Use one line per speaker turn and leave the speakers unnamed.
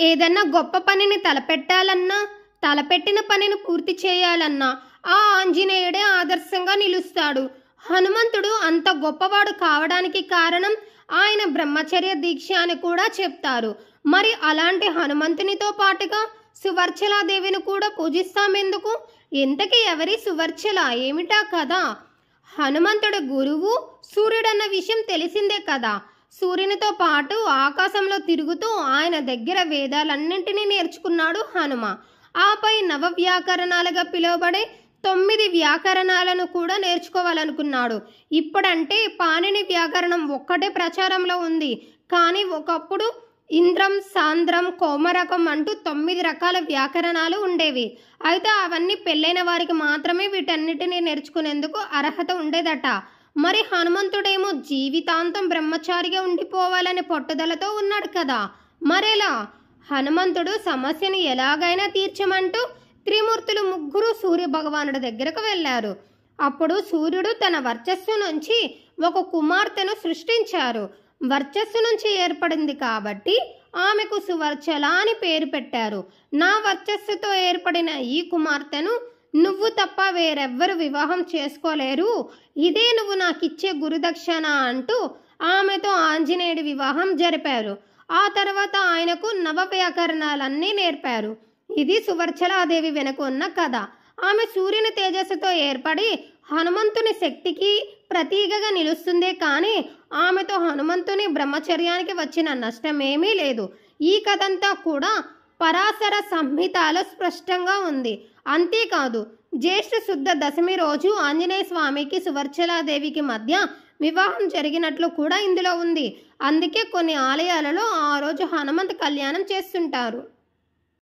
ఏదన్నా గొప్ప పనిని తలపెట్టాలన్నా, తలపెట్టిన పనిని పూర్తి చేయాలన్నా ఆ ఆంజనేయుడే ఆదర్శంగా నిలుస్తాడు. హనుమంతుడు అంత గొప్పవాడు కావడానికి కారణం ఆయన బ్రహ్మచర్య దీక్ష అని కూడా చెప్తారు. మరి అలాంటి హనుమంతునితో పాటుగా సువర్చలాదేవిని కూడా పూజిస్తామెందుకు? ఇంతకీ ఎవరి సువర్చల, ఏమిటా కదా? హనుమంతుడి గురువు సూర్యుడన్న విషయం తెలిసిందే కదా. సూర్యునితో పాటు ఆకాశంలో తిరుగుతూ ఆయన దగ్గర వేదాలన్నింటినీ నేర్చుకున్నాడు హనుమ. ఆపై నవ వ్యాకరణాలుగా పిలువబడే 9 వ్యాకరణాలను కూడా నేర్చుకోవాలనుకున్నాడు. ఇప్పుడంటే పాణిని వ్యాకరణం ఒక్కటే ప్రచారంలో ఉంది. కానీ ఒకప్పుడు ఇంద్రం, సాంద్రం, కోమరకం అంటూ 9 రకాల వ్యాకరణాలు ఉండేవి. అయితే అవన్నీ పెళ్ళైన వారికి మాత్రమే వీటన్నిటినీ నేర్చుకునేందుకు అర్హత ఉండేదట. మరి హనుమంతుడేమో జీవితాంతం బ్రహ్మచారిగా ఉండిపోవాలనే పట్టుదలతో ఉన్నాడు కదా. మరెలా? హనుమంతుడు సమస్యను ఎలాగైనా తీర్చమంటూ త్రిమూర్తులు ముగ్గురు సూర్య భగవానుడి దగ్గరకు వెళ్ళారు. అప్పుడు సూర్యుడు తన వర్చస్సు నుంచి ఒక కుమార్తెను సృష్టించారు. వర్చస్సు నుంచి ఏర్పడింది కాబట్టి ఆమెకు సువర్చల అని పేరు పెట్టారు. నా వర్చస్సుతో ఏర్పడిన ఈ కుమార్తెను నువ్వు తప్ప వేరెవ్వరు వివాహం చేసుకోలేరు, ఇదే నువ్వు నాకిచ్చే గురుదక్షిణ అంటూ ఆమెతో ఆంజనేయుడి వివాహం జరిపారు. ఆ తర్వాత ఆయనకు నవ వ్యాకరణాలన్నీ నేర్పారు. ఇది సువర్చలాదేవి వెనుక ఉన్న కథ. ఆమె సూర్యుని తేజస్సుతో ఏర్పడి హనుమంతుని శక్తికి ప్రతీకగా నిలుస్తుందే కానీ ఆమెతో హనుమంతుని బ్రహ్మచర్యానికి వచ్చిన నష్టమేమీ లేదు. ఈ కథంతా కూడా పరాశర సంహితలో స్పష్టంగా ఉంది. అంతేకాదు, జ్యేష్ఠ శుద్ధ దశమి రోజు ఆంజనేయ స్వామికి సువర్చలాదేవికి మధ్య వివాహం జరిగినట్లు కూడా ఇందులో ఉంది. అందుకే కొన్ని ఆలయాలలో ఆ రోజు హనుమంత కళ్యాణం చేస్తుంటారు.